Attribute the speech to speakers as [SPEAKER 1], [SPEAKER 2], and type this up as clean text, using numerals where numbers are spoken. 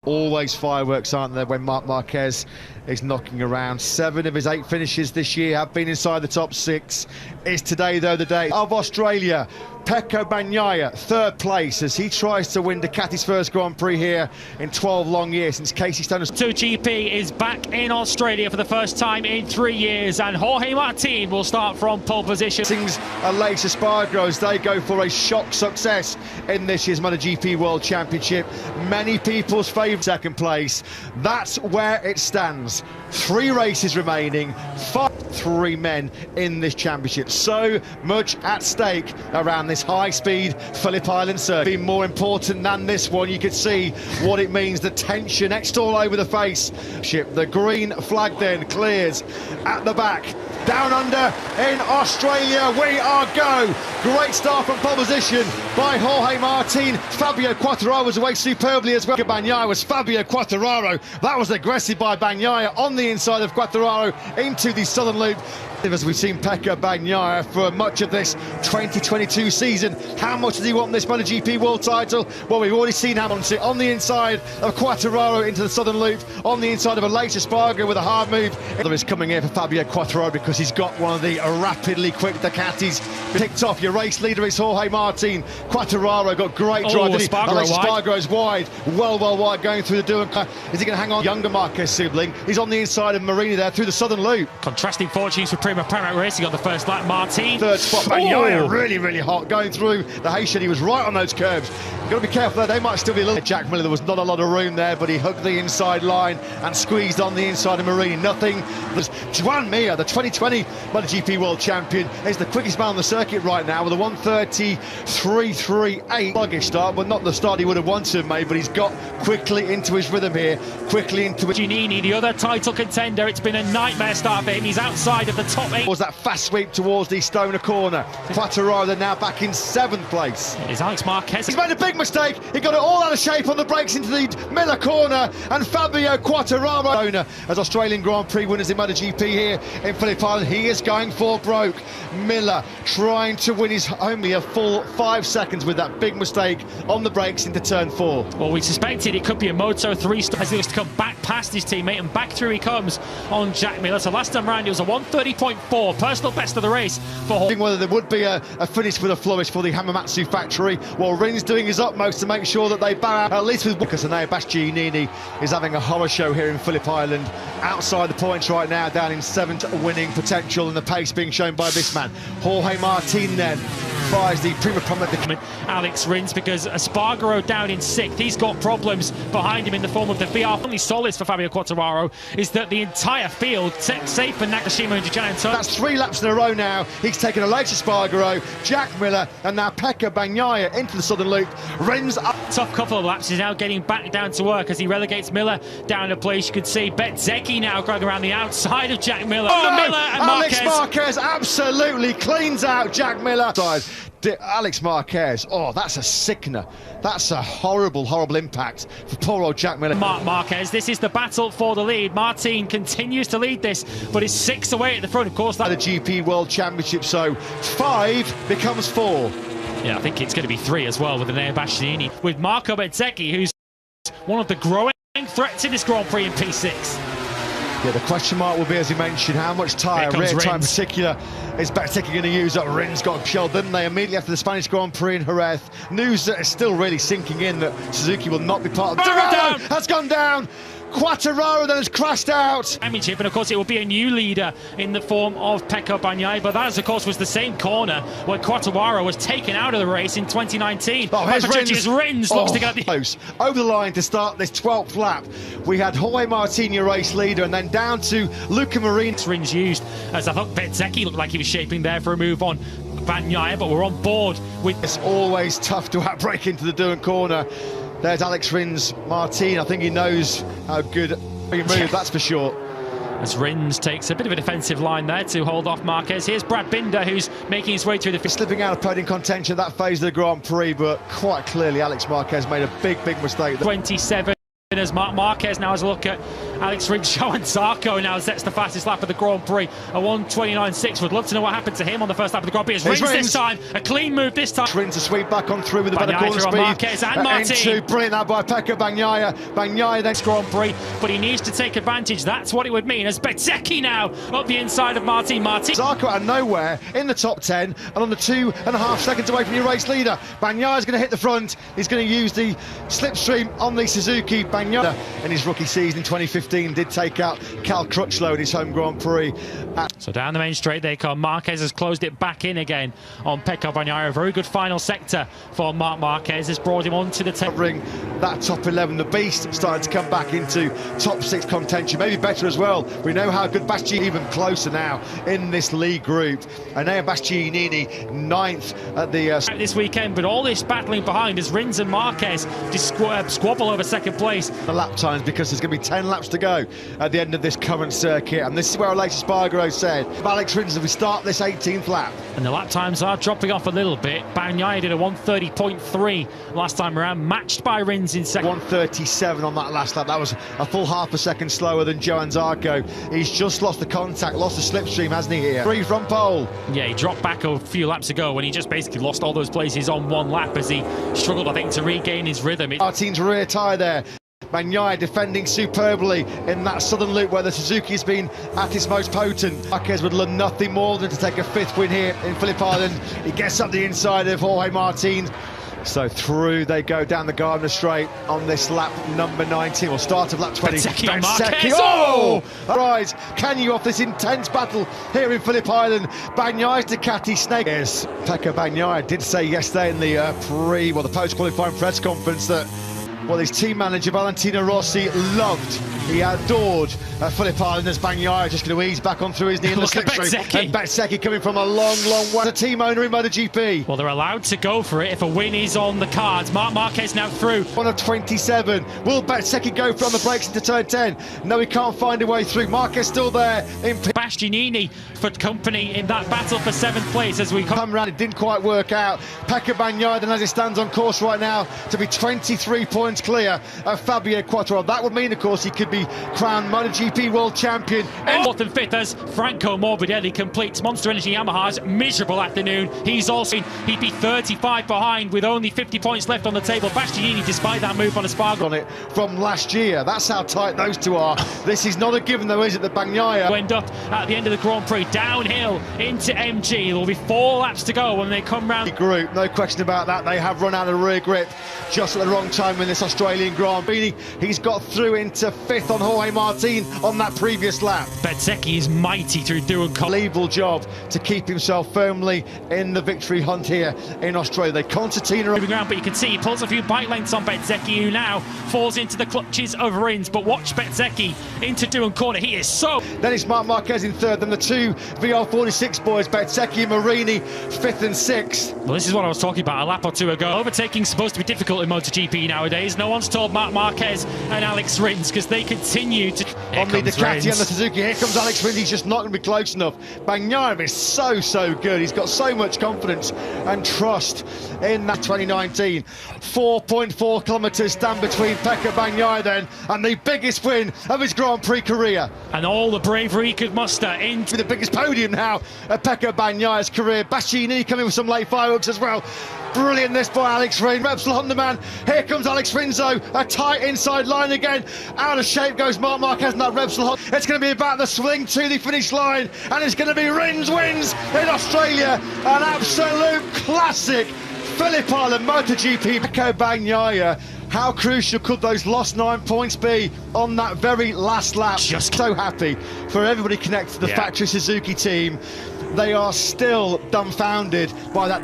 [SPEAKER 1] Always fireworks, aren't there, when Marc Marquez is knocking around. 7 of his 8 finishes this year have been inside the top 6. Is today, though, the day of Australia. Pecco Bagnaia, 3rd place, as he tries to win Ducati's first Grand Prix here in 12 long years since Casey Stoner's.
[SPEAKER 2] GP is back in Australia for the first time in 3 years, and Jorge Martin will start from pole position.
[SPEAKER 1] Aleix Espargaro, as they go for a shock success in this year's MotoGP World Championship. Many people's favourite 2nd place. That's where it stands. 3 races remaining, 3 men in this championship. So much at stake around this high-speed Phillip Island circuit. Be more important than this one. You could see what it means, the tension etched all over the face. The green flag then clears at the back. Down under in Australia, we are go. Great start from pole position by Jorge Martin. Fabio Quartararo was away superbly as well. Bagnaia was Fabio Quartararo. That was aggressive by Bagnaia on the inside of Quartararo into the southern loop. As we've seen Pecco Bagnaia for much of this 2022 season. How much does he want this MotoGP World title? Well, we've already seen Hamilton on the inside of Quartararo into the southern loop, on the inside of Aleix Espargaro with a hard move. There is coming here for Fabio Quartararo because he's got one of the rapidly quick Ducatis. Picked off your race leader, it's Jorge Martin. Quartararo got great drive. Aleix Espargaro's wide, well wide going through the do. Is he going to hang on? Younger Marquez sibling. He's on the inside of Marini there through the southern loop.
[SPEAKER 2] Contrasting fortunes for Prima Racing on the first lap. Martin.
[SPEAKER 1] 3rd spot. Bagnaia really hot going through the Haitian. He was right on those curbs. You've got to be careful there. They might still be a little. Jack Miller, there was not a lot of room there, but he hugged the inside line and squeezed on the inside of Marini. Nothing. Joan Mir, the 2020 MotoGP World Champion, is the quickest man on the circuit right now with a 1:33.38. Sluggish start, but not the start he would have wanted to have made, but he's got quickly into his rhythm here, quickly into it.
[SPEAKER 2] Giannini, the other title contender, it's been a nightmare start for him. He's outside of the top 8.
[SPEAKER 1] Was that fast sweep towards the Stoner corner. Quartararo now back in 7th place.
[SPEAKER 2] Is Alex Marquez.
[SPEAKER 1] He's made a big mistake. He got it all out of shape on the brakes into the Miller corner, and Fabio Quartararo, as Australian Grand Prix winners in MotoGP here in Phillip Island, he is going for broke. Miller trying to win his only a full 5 seconds with that big mistake on the brakes into turn 4.
[SPEAKER 2] Well, we suspected it could be a Moto3 start as he looks to come back past his teammate, and back through he comes on Jack Miller. So last time round it was a 1:30.4, personal best of the race for
[SPEAKER 1] whether there would be a finish with a flourish for the Hamamatsu factory. Well, Rin's doing his utmost to make sure that they bow out, at least with Lucas, and now Giannini is having a horror show here in Phillip Island, outside the points right now, down in 7th, winning potential, and the pace being shown by this man. Jorge Martin then buys the Prima Promenade.
[SPEAKER 2] Alex Rins, because Espargaro down in 6th. He's got problems behind him in the form of the VR. Only solace for Fabio Quartararo is that the entire field safe for Nakashima and Gianni.
[SPEAKER 1] That's 3 laps in a row now. He's taken Aleix Espargaro, Jack Miller, and now Pecco Bagnaia into the southern loop. Rins up.
[SPEAKER 2] Tough couple of laps. He's now getting back down to work as he relegates Miller down a place. You could see Bezzecchi now going around the outside of Jack Miller.
[SPEAKER 1] No!
[SPEAKER 2] Miller and Marquez.
[SPEAKER 1] Alex Marquez absolutely cleans out Jack Miller. Alex Marquez, oh, that's a sickener. That's a horrible impact for poor old Jack Miller.
[SPEAKER 2] Marc Marquez, this is the battle for the lead. Martin continues to lead this, but is 6 away at the front. Of course, that
[SPEAKER 1] the GP World Championship, so 5 becomes 4.
[SPEAKER 2] Yeah, I think it's going to be 3 as well with Enea Bastianini, with Marco Bezzecchi, who's one of the growing threats in this Grand Prix in P6.
[SPEAKER 1] Yeah, the question mark will be, as you mentioned, how much tyre, rear tyre in particular, is Bezzecchi going to use up? Rins got shelled, didn't they, immediately after the Spanish Grand Prix in Jerez. News that is still really sinking in that Suzuki will not be part of the... Quartararo has gone down! Quartararo then has crashed out.
[SPEAKER 2] Championship, and of course it will be a new leader in the form of Pecco Bagnaia, but that of course was the same corner where Quartararo was taken out of the race in 2020.
[SPEAKER 1] Oh, here's
[SPEAKER 2] Rins looks to get the...
[SPEAKER 1] close over the line to start this 12th lap. We had Jorge Martin, your race leader, and then down to Luca Marini.
[SPEAKER 2] Rins used, as I thought Bezzecchi looked like he was shaping there for a move on Bagnaia, but we're on board with...
[SPEAKER 1] It's always tough to outbreak into the Doohan corner. There's Alex Rins Martin. I think he knows how good he moved, that's for sure.
[SPEAKER 2] As Rins takes a bit of a defensive line there to hold off Marquez. Here's Brad Binder, who's making his way through the...
[SPEAKER 1] Slipping out of podium contention that phase of the Grand Prix, but quite clearly Alex Marquez made a big mistake.
[SPEAKER 2] 27 as Marc Marquez now has a look at Alex Rins, Johan Zarco now sets the fastest lap of the Grand Prix, a 1:29.6. Would love to know what happened to him on the first lap of the Grand Prix. It's Rins this time, a clean move this time.
[SPEAKER 1] Rins a sweep back on through with a better corner speed.
[SPEAKER 2] Marquez and Martin.
[SPEAKER 1] Brilliant that by Pekka Bagnaia. Bagnaia then
[SPEAKER 2] Grand Prix, but he needs to take advantage. That's what it would mean as Bezzecchi now up the inside of Martin.
[SPEAKER 1] Zarco out of nowhere in the top 10 and on the 2.5 seconds away from your race leader. Bagnaia's going to hit the front. He's going to use the slipstream on the Suzuki. Bagnaia in his rookie season in 2015 did take out Cal Crutchlow in his home Grand Prix.
[SPEAKER 2] So down the main straight they come. Marquez has closed it back in again on Pekka Bagnaia. A very good final sector for Marc Marquez has brought him onto the
[SPEAKER 1] covering that top 11. The beast starting to come back into top 6 contention, maybe better as well. We know how good Bastianini, even closer now in this league group. And now Bastianini 9th at the
[SPEAKER 2] this weekend, but all this battling behind as Rins and Marquez just squabble over second place.
[SPEAKER 1] The lap times, because there's going to be 10 laps to go at the end of this current circuit, and this is where Aleix Espargaro said Alex Rins as we start this 18th lap.
[SPEAKER 2] And the lap times are dropping off a little bit. Bagnaia did a 1:30.3 last time around, matched by Rins in second.
[SPEAKER 1] 1:37 on that last lap. That was a full half a second slower than Johan Zarco. He's just lost the contact, lost the slipstream, hasn't he, here? 3 from pole.
[SPEAKER 2] Yeah, he dropped back a few laps ago when he just basically lost all those places on one lap as he struggled, I think, to regain his rhythm.
[SPEAKER 1] Martin's rear tyre there. Bagnaia defending superbly in that southern loop where the Suzuki's been at its most potent. Marquez would love nothing more than to take a 5th win here in Phillip Island. He gets up the inside of Jorge Martin. So through they go down the Gardner Straight on this lap number 19, or start of lap 20.
[SPEAKER 2] Bezzecchi.
[SPEAKER 1] Oh! Rise, can you off this intense battle here in Phillip Island? Bagnaia's Ducati snake. Yes, Pekka Bagnaia did say yesterday in the the post-qualifying press conference that his team manager Valentino Rossi loved. He adored Phillip Island as Bagnaia just going to ease back on through his knee in the slipstream. And Bezzecchi coming from a long way. A team owner in MotoGP.
[SPEAKER 2] Well, they're allowed to go for it if a win is on the cards. Marc Marquez now through.
[SPEAKER 1] 1 of 27. Will Bezzecchi go for on the brakes into turn 10? No, he can't find a way through. Marquez still there.
[SPEAKER 2] Bastianini for company in that battle for 7th place as we
[SPEAKER 1] come around. It didn't quite work out. Pekka Bagnaia, then as it stands on course right now, to be 23 points clear of Fabio Quartararo. That would mean, of course, he could be crowned MotoGP World Champion.
[SPEAKER 2] 4th and 5th as Franco Morbidelli completes Monster Energy Yamaha's miserable afternoon. He'd be 35 behind with only 50 points left on the table. Bastianini, despite that move on Espargaro
[SPEAKER 1] on it from last year. That's how tight those two are. This is not a given though, is it, that Bagnaia
[SPEAKER 2] end up at the end of the Grand Prix downhill into MG. There will be 4 laps to go when they come round.
[SPEAKER 1] Group, no question about that. They have run out of rear grip just at the wrong time in this Australian Grand Prix. He's got through into 5th on Jorge Martin on that previous lap.
[SPEAKER 2] Bezzecchi is mighty through do and
[SPEAKER 1] unbelievable job to keep himself firmly in the victory hunt here in Australia. They concertina
[SPEAKER 2] moving around, but you can see he pulls a few bike lengths on Bezzecchi, who now falls into the clutches of Rins. But watch Bezzecchi into Doohan corner. He is so.
[SPEAKER 1] Then it's Marc Marquez in 3rd, then the 2 VR46 boys, Bezzecchi and Marini, 5th and 6th.
[SPEAKER 2] Well, this is what I was talking about a lap or 2 ago. Overtaking's supposed to be difficult in MotoGP nowadays. No one's told Marc Marquez and Alex Rins because they continue to.
[SPEAKER 1] On the Ducati and the Suzuki, here comes Alex Rins. He's just not going to be close enough. Bagnaia is so good. He's got so much confidence and trust in that 2019. 4.4 kilometres stand between Pekka Bagnaia then and the biggest win of his Grand Prix career.
[SPEAKER 2] And all the bravery he could muster into
[SPEAKER 1] the biggest podium now of Pekka Bagnaia's career. Bastianini coming with some late fireworks as well. Brilliant this by Alex Rins. Repsol Honda man. Here comes Alex Rins though. A tight inside line again. Out of shape goes Marc Marquez and that Repsol Honda. It's going to be about the swing to the finish line. And it's going to be Rins wins in Australia. An absolute classic. Phillip Island MotoGP. Pekka Bagnaia. How crucial could those lost 9 points be on that very last lap?
[SPEAKER 2] Just
[SPEAKER 1] so happy for everybody connected to the factory Suzuki team. They are still dumbfounded by that.